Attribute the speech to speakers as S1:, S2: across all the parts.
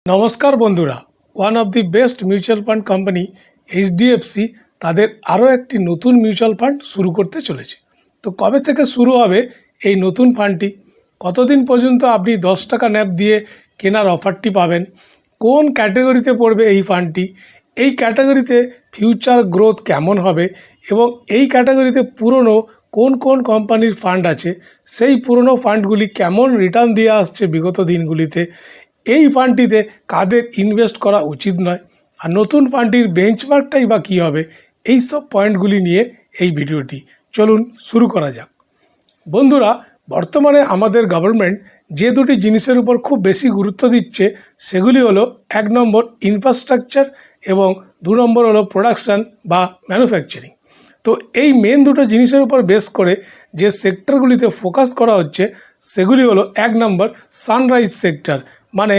S1: নমস্কার বন্ধুরা, one of the best mutual fund company HDFC তাদের আরও একটি নতুন মিউচুয়াল ফান্ড শুরু করতে চলেছে। তো কবে থেকে শুরু হবে এই নতুন ফান্ডটি, কতদিন পর্যন্ত আপনি 10 টাকা ন্যাপ দিয়ে কেনার অফারটি পাবেন, কোন ক্যাটাগরিতে পড়বে এই ফান্ডটি, এই ক্যাটাগরিতে ফিউচার গ্রোথ কেমন হবে এবং এই ক্যাটাগরিতে পুরনো কোন কোন কোম্পানির ফান্ড আছে, সেই পুরনো ফান্ডগুলি কেমন রিটার্ন দিয়ে আসছে বিগত দিনগুলিতে, এই ফান্ডটিতে কাদের ইনভেস্ট করা উচিত নয়, আর নতুন ফান্ডটির বেঞ্চমার্কটাই বা কী হবে, এই সব পয়েন্টগুলি নিয়ে এই ভিডিওটি। চলুন শুরু করা যাক। বন্ধুরা, বর্তমানে আমাদের গভর্নমেন্ট যে দুটি জিনিসের উপর খুব বেশি গুরুত্ব দিচ্ছে সেগুলি হলো 1 নম্বর ইনফ্রাস্ট্রাকচার এবং 2 নম্বর হলো প্রোডাকশান বা ম্যানুফ্যাকচারিং। তো এই মেন দুটো জিনিসের উপর বেস করে যে সেক্টরগুলিতে ফোকাস করা হচ্ছে সেগুলি হলো 1 নম্বর সানরাইজ সেক্টর, মানে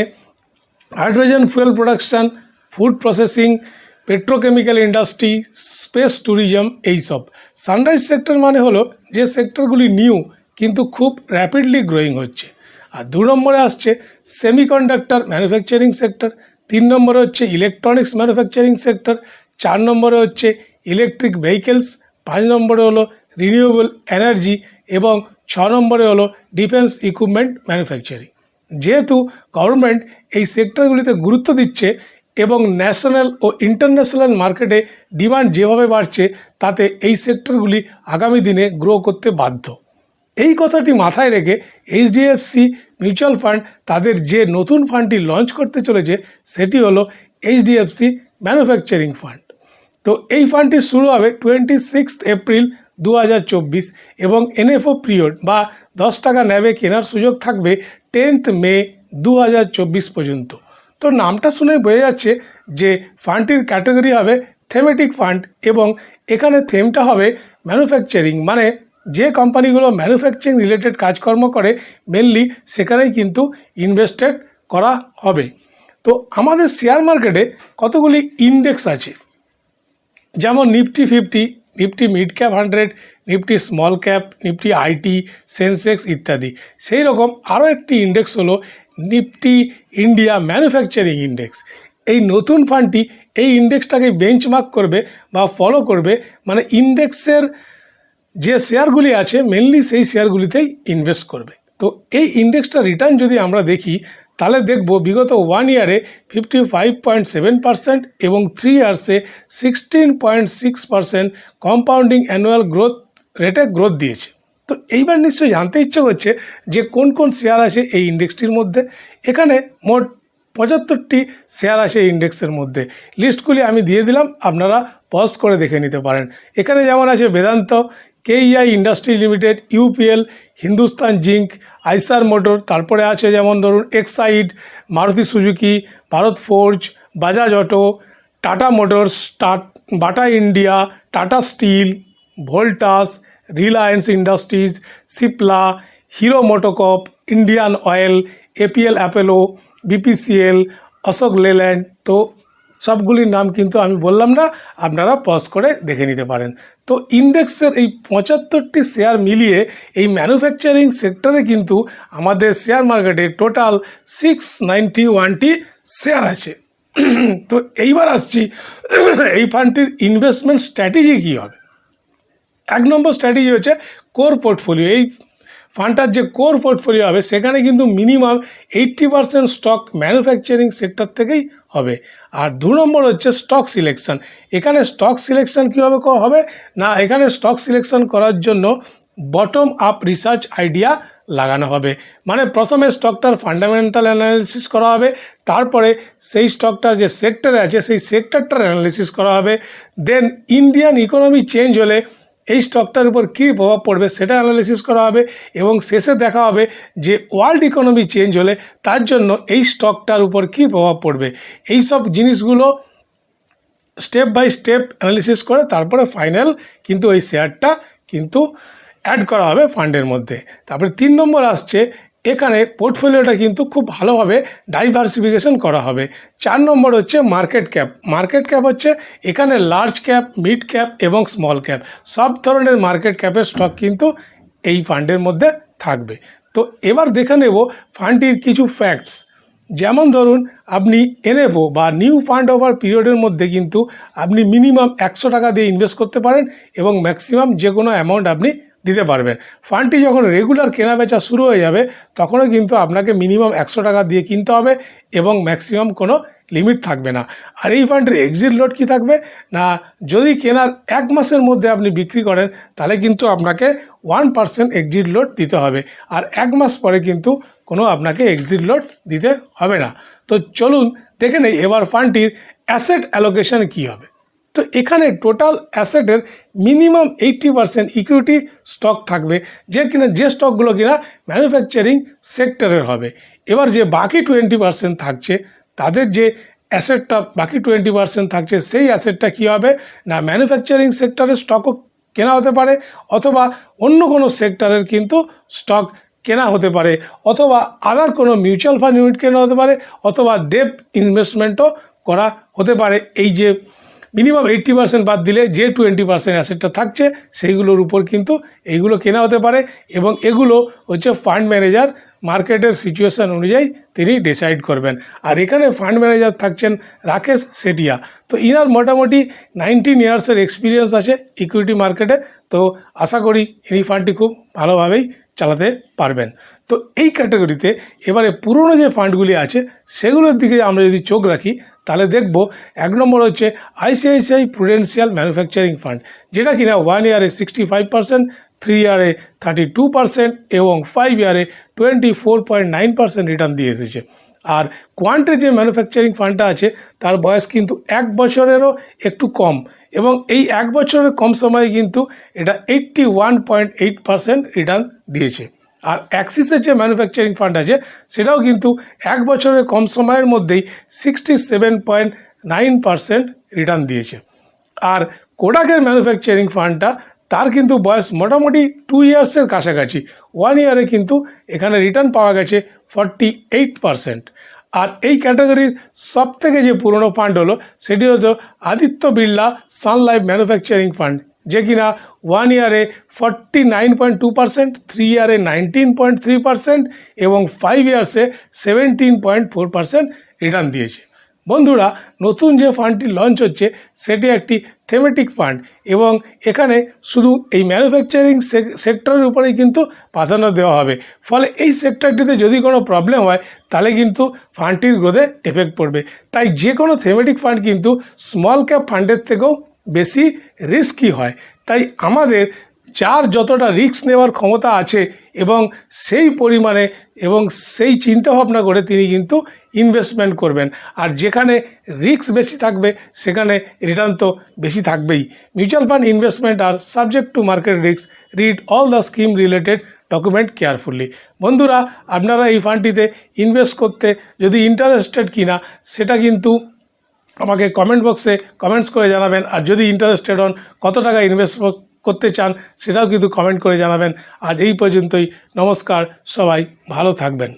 S1: hydrogen fuel production, food processing, petrochemical industry, space tourism, এইসব। সানরাইজ সেক্টর মানে হলো যে সেক্টরগুলি নিউ কিন্তু খুব র্যাপিডলি গ্রোয়িং হচ্ছে। আর 2 নম্বরে আসছে সেমিকন্ডাক্টর ম্যানুফ্যাকচারিং সেক্টর, 3 নম্বরে হচ্ছে ইলেকট্রনিক্স ম্যানুফ্যাকচারিং সেক্টর, 4 নম্বরে হচ্ছে ইলেকট্রিক ভেহিকেলস, 5 নম্বরে হলো রিনিউয়েবল এনার্জি এবং 6 নম্বরে হলো ডিফেন্স ইকুইপমেন্ট ম্যানুফ্যাকচারিং। যেহেতু গভর্নমেন্ট এই সেক্টরগুলিতে গুরুত্ব দিচ্ছে এবং ন্যাশনাল ও ইন্টারন্যাশনাল মার্কেটে ডিমান্ড যেভাবে বাড়ছে তাতে এই সেক্টরগুলি আগামী দিনে গ্রো করতে বাধ্য। এই কথাটি মাথায় রেখে এইচডিএফসি মিউচুয়াল ফান্ড তাদের যে নতুন ফান্ডটি লঞ্চ করতে চলেছে সেটি হলো এইচডিএফসি ম্যানুফ্যাকচারিং ফান্ড। তো এই ফান্ডটি শুরু হবে 26 এপ্রিল 2024 এবং এনএফও পিরিয়ড বা 10 টাকা ন্যাবে কেনার সুযোগ থাকবে 10 মে 2024 পর্যন্ত। তো নামটা শুনে বোঝা যাচ্ছে যে ফান্ডটির ক্যাটাগরি হবে থেমেটিক ফান্ড এবং এখানে থেমটা হবে ম্যানুফ্যাকচারিং, মানে যে কোম্পানিগুলো ম্যানুফ্যাকচারিং রিলেটেড কাজকর্ম করে মেনলি সেখানেই কিন্তু ইনভেস্টেড করা হবে। তো আমাদের শেয়ার মার্কেটে কতগুলি ইন্ডেক্স আছে, যেমন Nifty 50, Nifty mid cap 100, Nifty small cap, Nifty IT, Sensex ইত্যাদি। সেই রকম আরও একটি ইন্ডেক্স হলো নিফটি ইন্ডিয়া ম্যানুফ্যাকচারিং ইন্ডেক্স। এই নতুন ফান্ডটি এই ইন্ডেক্সটাকে বেঞ্চমার্ক করবে বা ফলো করবে, মানে ইন্ডেক্সের যে শেয়ারগুলি আছে মেনলি সেই শেয়ারগুলিতেই ইনভেস্ট করবে। তো এই ইন্ডেক্সটা রিটার্ন যদি আমরা দেখি তাহলে দেখব বিগত 1 ইয়ারে 55.7% এবং 3 ইয়ার্সে 16.6% কম্পাউন্ডিং অ্যানুয়াল গ্রোথ রেটে গ্রোথ দিয়েছে। তো এইবার নিশ্চয়ই জানতে ইচ্ছে করছে যে কোন কোন শেয়ার আছে এই ইন্ডেক্সটির মধ্যে। এখানে মোট 75টি শেয়ার আছে এই ইন্ডেক্সের মধ্যে। লিস্টগুলি আমি দিয়ে দিলাম, আপনারা পজ করে দেখে নিতে পারেন। এখানে যেমন আছে Vedanta, KEI industry limited, UPL, Hindustan zinc, Eicher motor, তারপরে আছে যেমন ধরুন Exide, Maruti Suzuki, Bharat forge, Bajaj auto, Tata motors, Bata India, Tata steel, Voltas, Reliance industries, Cipla, Hero MotoCorp, Indian oil, APL Apollo, BPCL, Ashok Leyland. তো সবগুলির নাম কিন্তু আমি বললাম না, আপনারা পজ করে দেখে নিতে পারেন। তো ইন্ডেক্সের এই 75টি শেয়ার মিলিয়ে এই ম্যানুফ্যাকচারিং সেক্টরে কিন্তু আমাদের শেয়ার মার্কেটে টোটাল 691টি শেয়ার আছে। তো এইবার আসছি এই ফান্ডটির ইনভেস্টমেন্ট স্ট্র্যাটেজি কী হবে। 1 নম্বর স্ট্র্যাটেজি হচ্ছে কোর পোর্টফোলিও। এই ফান্ডটার যে কোর পোর্টফোলিও হবে সেখানে কিন্তু মিনিমাম 80% স্টক ম্যানুফ্যাকচারিং সেক্টর থেকেই হবে। আর 2 নম্বর হচ্ছে স্টক সিলেকশান। এখানে স্টক সিলেকশান কীভাবে হবে না, এখানে স্টক সিলেকশান করার জন্য বটম আপ রিসার্চ আইডিয়া লাগানো হবে, মানে প্রথমে স্টকটার ফান্ডামেন্টাল অ্যানালিসিস করা হবে, তারপরে সেই স্টকটার যে সেক্টরে আছে সেই সেক্টরটার অ্যানালিসিস করা হবে, দেন ইন্ডিয়ান ইকোনমি চেঞ্জ হলে এই স্টকটার উপর কী প্রভাব পড়বে সেটা অ্যানালিসিস করা হবে এবং শেষে দেখা হবে যে ওয়ার্ল্ড ইকোনমি চেঞ্জ হলে তার জন্য এই স্টকটার উপর কী প্রভাব পড়বে। এই সব জিনিসগুলো স্টেপ বাই স্টেপ অ্যানালিসিস করে তারপরে ফাইনাল কিন্তু এই শেয়ারটা কিন্তু অ্যাড করা হবে ফান্ডের মধ্যে। তারপরে 3 নম্বর আসছে, এখানে পোর্টফোলিওটা কিন্তু খুব ভালোভাবে ডাইভার্সিফিকেশন করা হবে। 4 নম্বর হচ্ছে মার্কেট ক্যাপ। মার্কেট ক্যাপ হচ্ছে এখানে লার্জ ক্যাপ, মিড ক্যাপ এবং স্মল ক্যাপ সব ধরনের মার্কেট ক্যাপের স্টক কিন্তু এই ফান্ডের মধ্যে থাকবে। তো এবার দেখে নেব ফান্ডটির কিছু ফ্যাক্টস। যেমন ধরুন আপনি এনএফও বা নিউ ফান্ড ওভার পিরিয়ডের মধ্যে কিন্তু আপনি মিনিমাম 100 টাকা দিয়ে ইনভেস্ট করতে পারেন এবং ম্যাক্সিমাম যে কোনো অ্যামাউন্ট আপনি দিতে পারবেন। ফান্ডটি যখন রেগুলার কেনাবেচা শুরু হয়ে যাবে তখনও কিন্তু আপনাকে মিনিমাম 100 টাকা দিয়ে কিনতে হবে এবং ম্যাক্সিমাম কোনো লিমিট থাকবে না। আর এই ফান্ডের এক্সিট লোড কী থাকবে না, যদি কেনার 1 মাসের মধ্যে আপনি বিক্রি করেন তাহলে কিন্তু আপনাকে 1% এক্সিট লোড দিতে হবে, আর 1 মাস পরে কিন্তু কোনো আপনাকে এক্সিট লোড দিতে হবে না। তো চলুন দেখে নেই এবার ফান্ডটির অ্যাসেট অ্যালোকেশন কী হবে। তো এখানে টোটাল অ্যাসেটের মিনিমাম 80% ইকুইটি স্টক থাকবে, যে স্টকগুলো কিনা ম্যানুফ্যাকচারিং সেক্টরের হবে। এবার যে বাকি 20% থাকছে, তাদের যে অ্যাসেটটা বাকি 20% থাকছে, সেই অ্যাসেটটা কী হবে না, ম্যানুফ্যাকচারিং সেক্টরের স্টকও কেনা হতে পারে, অথবা অন্য কোনো সেক্টরের কিন্তু স্টক কেনা হতে পারে, অথবা আদার কোনো মিউচুয়াল ফান্ড ইউনিট কেনা হতে পারে, অথবা ডেপ ইনভেস্টমেন্টও করা হতে পারে। এই যে মিনিমাম 80% বাদ দিলে যে 20% অ্যাসেটটা থাকছে সেইগুলোর উপর কিন্তু এইগুলো কেনা হতে পারে, এবং এগুলো হচ্ছে ফান্ড ম্যানেজার মার্কেটের সিচুয়েশান অনুযায়ী তিনি ডিসাইড করবেন। আর এখানে ফান্ড ম্যানেজার থাকছেন রাকেশ সেটিয়া। তো ইনার মোটামুটি 19 ইয়ার্সের এক্সপিরিয়েন্স আছে ইকুইটি মার্কেটে। তো আশা করি এই ফান্ডটি খুব ভালোভাবেই চালাতে পারবেন। তো এই ক্যাটাগরিতে এবারে পুরনো যে ফান্ডগুলি আছে সেগুলোর দিকে আমরা যদি চোখ রাখি তাহলে দেখব 1 নম্বর হচ্ছে আইসিআইসিআই প্রুডেন্সিয়াল ম্যানুফ্যাকচারিং ফান্ড, যেটা কিনা 1 ইয়ারে 65%, 3 ইয়ারে 32% এবং 5 ইয়ারে 24.9% রিটার্ন দিয়ে এসেছে। আর কোয়ান্টের যে ম্যানুফ্যাকচারিং ফান্ডটা আছে তার বয়স কিন্তু 1 বছরেরও একটু কম, এবং এই 1 বছরের কম সময়ে কিন্তু এটা 81.8% রিটার্ন দিয়েছে। আর অ্যাক্সিসের যে ম্যানুফ্যাকচারিং ফান্ড আছে সেটাও কিন্তু 1 বছরের কম সময়ের মধ্যেই 67.9% রিটার্ন দিয়েছে। আর কোডাকের ম্যানুফ্যাকচারিং ফান্ডটা তার কিন্তু বয়স মোটামুটি 2 ইয়ার্সের কাছাকাছি, 1 ইয়ারে কিন্তু এখানে রিটার্ন পাওয়া গেছে 48%। আর এই ক্যাটাগরির সবথেকে যে পুরনো ফান্ড হলো সেটি হলো আদিত্য বিড়লা সান লাইফ ম্যানুফ্যাকচারিং ফান্ড, যে কিনা 1 ইয়ারে 49.2%, 3 ইয়ারে 19.3% এবং 5 ইয়ার্সে 17.4% রিটার্ন দিয়েছে। বন্ধুরা, নতুন যে ফান্ডটি লঞ্চ হচ্ছে সেটি একটি থেমেটিক ফান্ড, এবং এখানে শুধু এই ম্যানুফ্যাকচারিং সেক্টরের উপরেই কিন্তু প্রাধান্য দেওয়া হবে। ফলে এই সেক্টরটিতে যদি কোনো প্রবলেম হয় তাহলে কিন্তু ফান্ডটির গ্রোথে এফেক্ট পড়বে। তাই যে কোনো থেমেটিক ফান্ড কিন্তু স্মল ক্যাপ ফান্ডের থেকেও বেশি রিস্কি হয়। তাই আমাদের যার যতটা রিস্ক নেওয়ার ক্ষমতা আছে এবং সেই পরিমাণে এবং সেই চিন্তাভাবনা করে তিনি কিন্তু ইনভেস্টমেন্ট করবেন। আর যেখানে রিস্ক বেশি থাকবে সেখানে রিটার্ন তো বেশি থাকবেই। মিউচুয়াল ফান্ড ইনভেস্টমেন্ট আর subject to market risk, read all the scheme related document carefully. বন্ধুরা, আপনারা এই ফান্ডটিতে ইনভেস্ট করতে যদি ইন্টারেস্টেড কিনা সেটা কিন্তু আমাকে কমেন্ট বক্সে কমেন্টস করে জানাবেন। আর যদি ইন্টারেস্টেড হন, কত টাকা ইনভেস্ট করতে চান সেটাও কিন্তু কমেন্ট করে জানাবেন। আজ এই পর্যন্তই। নমস্কার, সবাই ভালো থাকবেন।